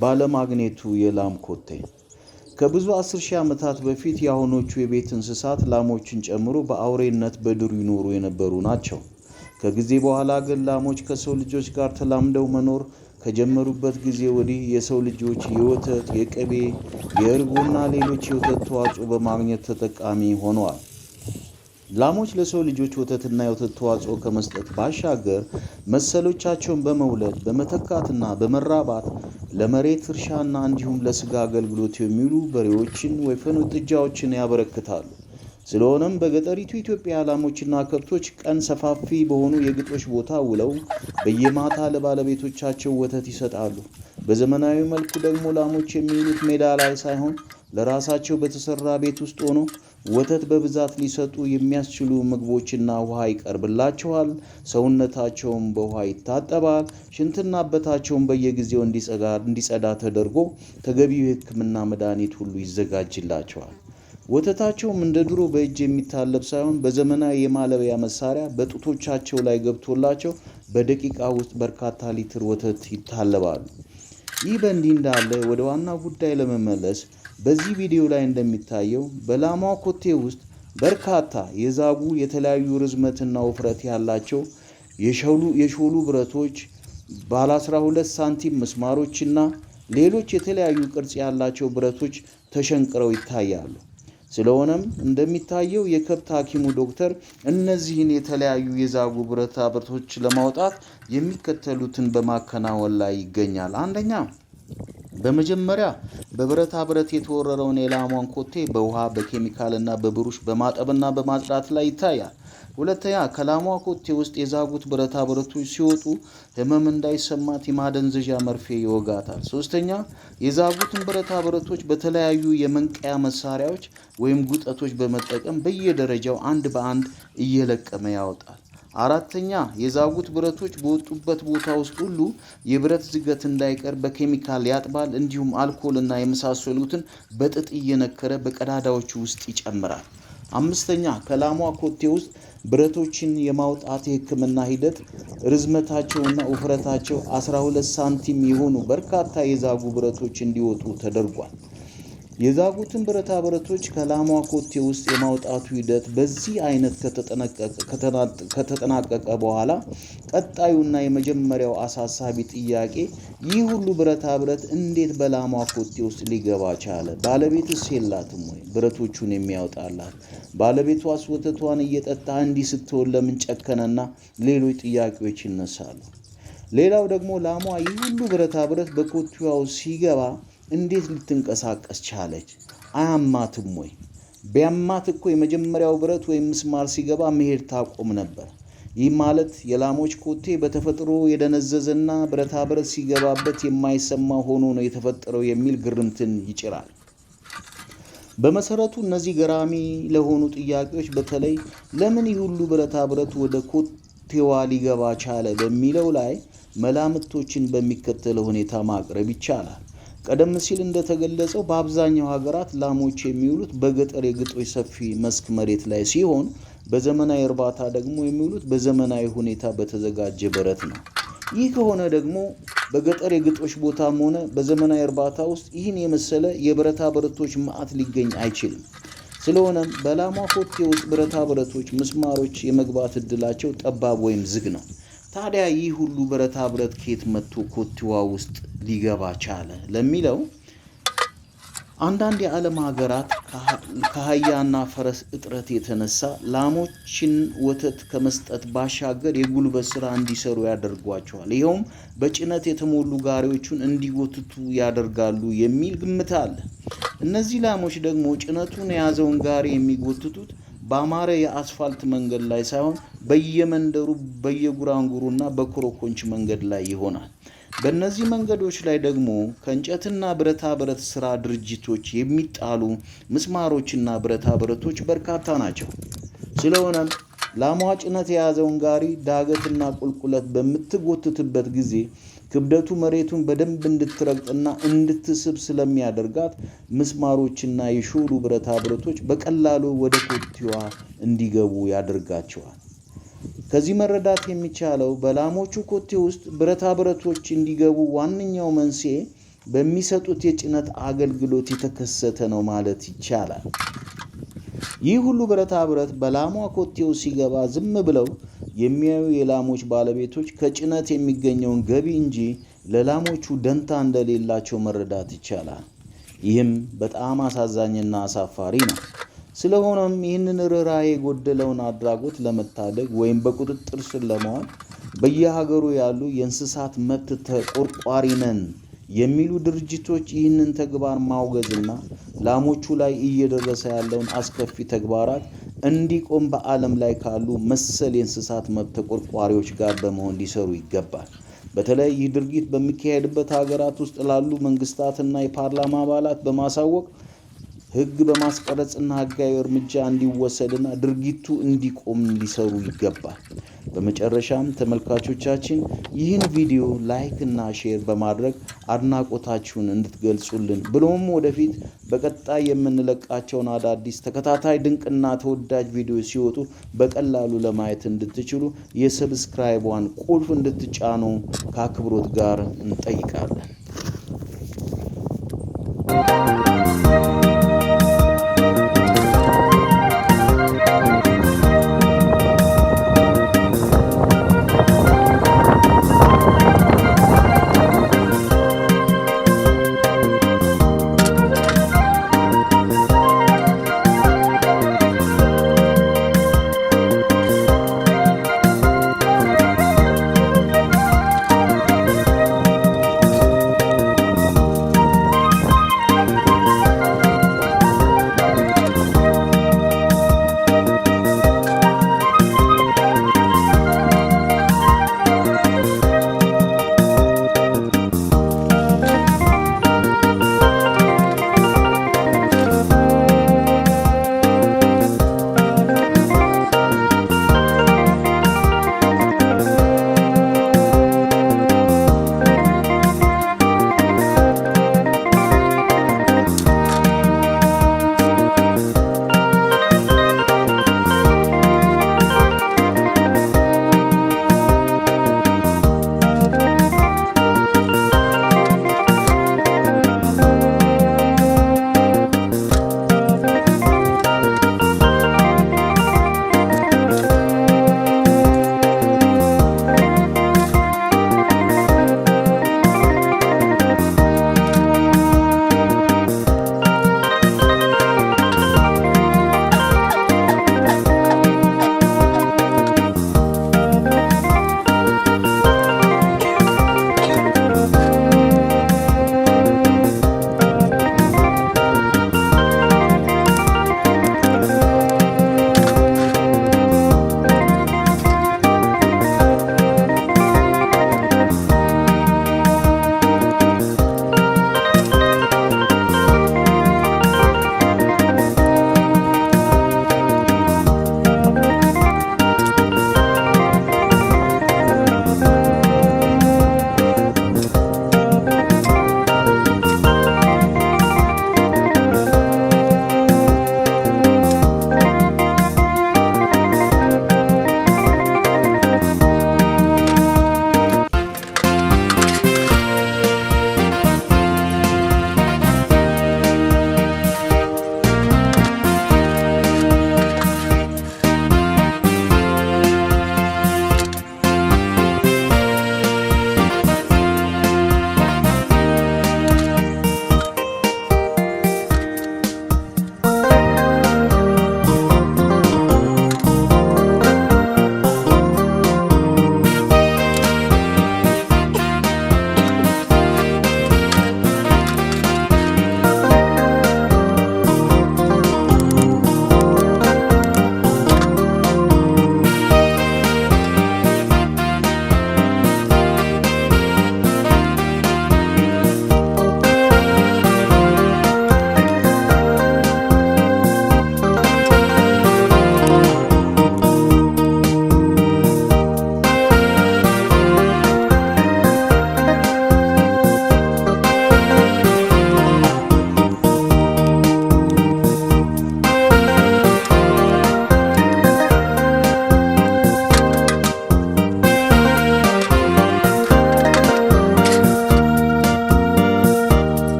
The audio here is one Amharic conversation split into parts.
ባለማግኔቱ የላም ኮቴ ከብዙ 10,000 ዓመታት በፊት የአሁኖቹ የቤት እንስሳት ላሞችን ጨምሮ በአውሬነት በዱር ይኖሩ የነበሩ ናቸው። ከጊዜ በኋላ ግን ላሞች ከሰው ልጆች ጋር ተላምደው መኖር ከጀመሩበት ጊዜ ወዲህ የሰው ልጆች የወተት፣ የቅቤ፣ የእርጎና ሌሎች የወተት ተዋጽኦ በማግኘት ተጠቃሚ ሆነዋል። ላሞች ለሰው ልጆች ወተትና የወተት ተዋጽኦ ከመስጠት ባሻገር መሰሎቻቸውን በመውለድ በመተካትና በመራባት ለመሬት እርሻና እንዲሁም ለስጋ አገልግሎት የሚውሉ በሬዎችን፣ ወይፈኖች፣ ጥጃዎችን ያበረክታሉ። ስለሆነም በገጠሪቱ ኢትዮጵያ ላሞችና ከብቶች ቀን ሰፋፊ በሆኑ የግጦሽ ቦታ ውለው በየማታ ለባለቤቶቻቸው ወተት ይሰጣሉ። በዘመናዊ መልኩ ደግሞ ላሞች የሚውሉት ሜዳ ላይ ሳይሆን ለራሳቸው በተሰራ ቤት ውስጥ ሆኖ ወተት በብዛት ሊሰጡ የሚያስችሉ ምግቦችና ውሃ ይቀርብላቸዋል። ሰውነታቸውም በውሃ ይታጠባል። ሽንትና አበታቸውም በየጊዜው እንዲጸዳ ተደርጎ ተገቢው የሕክምና መድኃኒት ሁሉ ይዘጋጅላቸዋል። ወተታቸውም እንደ ድሮ በእጅ የሚታለብ ሳይሆን በዘመናዊ የማለቢያ መሳሪያ በጡቶቻቸው ላይ ገብቶላቸው በደቂቃ ውስጥ በርካታ ሊትር ወተት ይታለባሉ። ይህ በእንዲህ እንዳለ ወደ ዋናው ጉዳይ ለመመለስ በዚህ ቪዲዮ ላይ እንደሚታየው በላሟ ኮቴ ውስጥ በርካታ የዛጉ የተለያዩ ርዝመትና ውፍረት ያላቸው የሾሉ ብረቶች፣ ባለ 12 ሳንቲም ምስማሮችና ሌሎች የተለያዩ ቅርጽ ያላቸው ብረቶች ተሸንቅረው ይታያሉ። ስለሆነም እንደሚታየው የከብት ሐኪሙ ዶክተር እነዚህን የተለያዩ የዛጉ ብረታ ብረቶች ለማውጣት የሚከተሉትን በማከናወን ላይ ይገኛል። አንደኛ፣ በመጀመሪያ በብረታ ብረት የተወረረውን የላሟን ኮቴ በውሃ በኬሚካልና በብሩሽ በማጠብና በማጽዳት ላይ ይታያል። ሁለተኛ፣ ከላሟ ኮቴ ውስጥ የዛጉት ብረታ ብረቶች ሲወጡ ህመም እንዳይሰማት የማደንዘዣ መርፌ ይወጋታል። ሶስተኛ፣ የዛጉትን ብረታ ብረቶች በተለያዩ የመንቀያ መሳሪያዎች ወይም ጉጠቶች በመጠቀም በየደረጃው አንድ በአንድ እየለቀመ ያወጣል። አራተኛ፣ የዛጉት ብረቶች በወጡበት ቦታ ውስጥ ሁሉ የብረት ዝገት እንዳይቀር በኬሚካል ያጥባል። እንዲሁም አልኮልና የመሳሰሉትን በጥጥ እየነከረ በቀዳዳዎቹ ውስጥ ይጨምራል። አምስተኛ፣ ከላሟ ኮቴ ውስጥ ብረቶችን የማውጣት የሕክምና ሂደት ርዝመታቸውና ውፍረታቸው 12 ሳንቲም የሆኑ በርካታ የዛጉ ብረቶች እንዲወጡ ተደርጓል። የዛጉትን ብረታ ብረቶች ከላሟ ኮቴ ውስጥ የማውጣቱ ሂደት በዚህ አይነት ከተጠናቀቀ በኋላ ቀጣዩና የመጀመሪያው አሳሳቢ ጥያቄ ይህ ሁሉ ብረታ ብረት እንዴት በላሟ ኮቴ ውስጥ ሊገባ ቻለ? ባለቤትስ የላትም ወይ ብረቶቹን የሚያወጣላት? ባለቤቷስ ወተቷን እየጠጣ እንዲህ ስትሆን ለምን ጨከነና ሌሎች ጥያቄዎች ይነሳሉ። ሌላው ደግሞ ላሟ ይህ ሁሉ ብረታ ብረት በኮቴዋ ውስጥ ሲገባ እንዴት ልትንቀሳቀስ ቻለች? አያማትም ወይ? ቢያማት እኮ የመጀመሪያው ብረት ወይም ምስማር ሲገባ መሄድ ታቆም ነበር። ይህ ማለት የላሞች ኮቴ በተፈጥሮ የደነዘዘና ብረታ ብረት ሲገባበት የማይሰማ ሆኖ ነው የተፈጠረው የሚል ግርምትን ይጭራል። በመሰረቱ እነዚህ ገራሚ ለሆኑ ጥያቄዎች በተለይ ለምን ይህ ሁሉ ብረታ ብረት ወደ ኮቴዋ ሊገባ ቻለ በሚለው ላይ መላምቶችን በሚከተለው ሁኔታ ማቅረብ ይቻላል። ቀደም ሲል እንደተገለጸው በአብዛኛው ሀገራት ላሞች የሚውሉት በገጠር የግጦሽ ሰፊ መስክ መሬት ላይ ሲሆን በዘመናዊ እርባታ ደግሞ የሚውሉት በዘመናዊ ሁኔታ በተዘጋጀ በረት ነው። ይህ ከሆነ ደግሞ በገጠር የግጦሽ ቦታም ሆነ በዘመናዊ እርባታ ውስጥ ይህን የመሰለ የብረታ ብረቶች መዓት ሊገኝ አይችልም። ስለሆነም በላሟ ኮቴ ውስጥ ብረታ ብረቶች፣ ምስማሮች የመግባት እድላቸው ጠባብ ወይም ዝግ ነው። ታዲያ ይህ ሁሉ ብረታ ብረት ከየት መጥቶ ኮቴዋ ውስጥ ሊገባ ቻለ ለሚለው አንዳንድ የዓለም ሀገራት ከአህያና ፈረስ እጥረት የተነሳ ላሞችን ወተት ከመስጠት ባሻገር የጉልበት ስራ እንዲሰሩ ያደርጓቸዋል። ይኸውም በጭነት የተሞሉ ጋሪዎቹን እንዲጎትቱ ያደርጋሉ የሚል ግምት አለ። እነዚህ ላሞች ደግሞ ጭነቱን የያዘውን ጋሪ የሚጎትቱት በአማረ የአስፋልት መንገድ ላይ ሳይሆን በየመንደሩ በየጉራንጉሩና በኮረኮንች መንገድ ላይ ይሆናል። በእነዚህ መንገዶች ላይ ደግሞ ከእንጨትና ብረታ ብረት ስራ ድርጅቶች የሚጣሉ ምስማሮችና ብረታ ብረቶች በርካታ ናቸው። ስለሆነም ላሟ ጭነት የያዘውን ጋሪ ዳገትና ቁልቁለት በምትጎትትበት ጊዜ ክብደቱ መሬቱን በደንብ እንድትረግጥና እንድትስብ ስለሚያደርጋት ምስማሮችና የሾሉ ብረታ ብረቶች በቀላሉ ወደ ኮቴዋ እንዲገቡ ያደርጋቸዋል። ከዚህ መረዳት የሚቻለው በላሞቹ ኮቴ ውስጥ ብረታ ብረቶች እንዲገቡ ዋነኛው መንስኤ በሚሰጡት የጭነት አገልግሎት የተከሰተ ነው ማለት ይቻላል። ይህ ሁሉ ብረታ ብረት በላሟ ኮቴው ሲገባ ዝም ብለው የሚያዩ የላሞች ባለቤቶች ከጭነት የሚገኘውን ገቢ እንጂ ለላሞቹ ደንታ እንደሌላቸው መረዳት ይቻላል። ይህም በጣም አሳዛኝና አሳፋሪ ነው። ስለሆነም ይህንን ርኅራኄ የጎደለውን አድራጎት ለመታደግ ወይም በቁጥጥር ስር ለማዋል በየሀገሩ ያሉ የእንስሳት መብት ተቆርቋሪ ነን የሚሉ ድርጅቶች ይህንን ተግባር ማውገዝና ላሞቹ ላይ እየደረሰ ያለውን አስከፊ ተግባራት እንዲቆም በዓለም ላይ ካሉ መሰል የእንስሳት መብት ተቆርቋሪዎች ጋር በመሆን ሊሰሩ ይገባል። በተለይ ይህ ድርጊት በሚካሄድበት ሀገራት ውስጥ ላሉ መንግስታትና የፓርላማ አባላት በማሳወቅ ሕግ በማስቀረጽና ሕጋዊ እርምጃ እንዲወሰድና ድርጊቱ እንዲቆም ሊሰሩ ይገባል። በመጨረሻም ተመልካቾቻችን ይህን ቪዲዮ ላይክ እና ሼር በማድረግ አድናቆታችሁን እንድትገልጹልን ብሎም ወደፊት በቀጣይ የምንለቃቸውን አዳዲስ ተከታታይ ድንቅና ተወዳጅ ቪዲዮ ሲወጡ በቀላሉ ለማየት እንድትችሉ የሰብስክራይቧን ቁልፍ እንድትጫኑ ከአክብሮት ጋር እንጠይቃለን።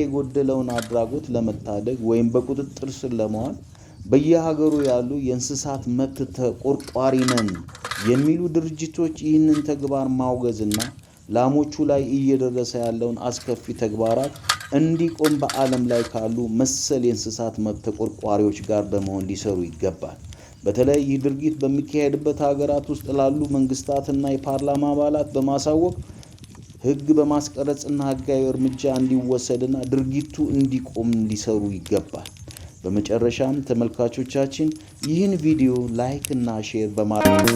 የጎደለውን አድራጎት ለመታደግ ወይም በቁጥጥር ስር ለማዋል በየሀገሩ ያሉ የእንስሳት መብት ተቆርቋሪ ነን የሚሉ ድርጅቶች ይህንን ተግባር ማውገዝና ላሞቹ ላይ እየደረሰ ያለውን አስከፊ ተግባራት እንዲቆም በዓለም ላይ ካሉ መሰል የእንስሳት መብት ተቆርቋሪዎች ጋር በመሆን ሊሰሩ ይገባል። በተለይ ይህ ድርጊት በሚካሄድበት ሀገራት ውስጥ ላሉ መንግስታትና የፓርላማ አባላት በማሳወቅ ሕግ በማስቀረጽና ሕጋዊ እርምጃ እንዲወሰድና ድርጊቱ እንዲቆም ሊሰሩ ይገባል። በመጨረሻም ተመልካቾቻችን ይህን ቪዲዮ ላይክ እና ሼር በማድረግ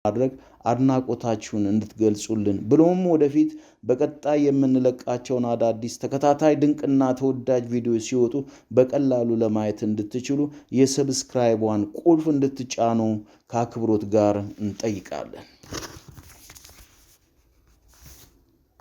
ማድረግ አድናቆታችሁን እንድትገልጹልን ብሎም ወደፊት በቀጣይ የምንለቃቸውን አዳዲስ ተከታታይ ድንቅና ተወዳጅ ቪዲዮ ሲወጡ በቀላሉ ለማየት እንድትችሉ የሰብስክራይቧን ቁልፍ እንድትጫኑ ከአክብሮት ጋር እንጠይቃለን።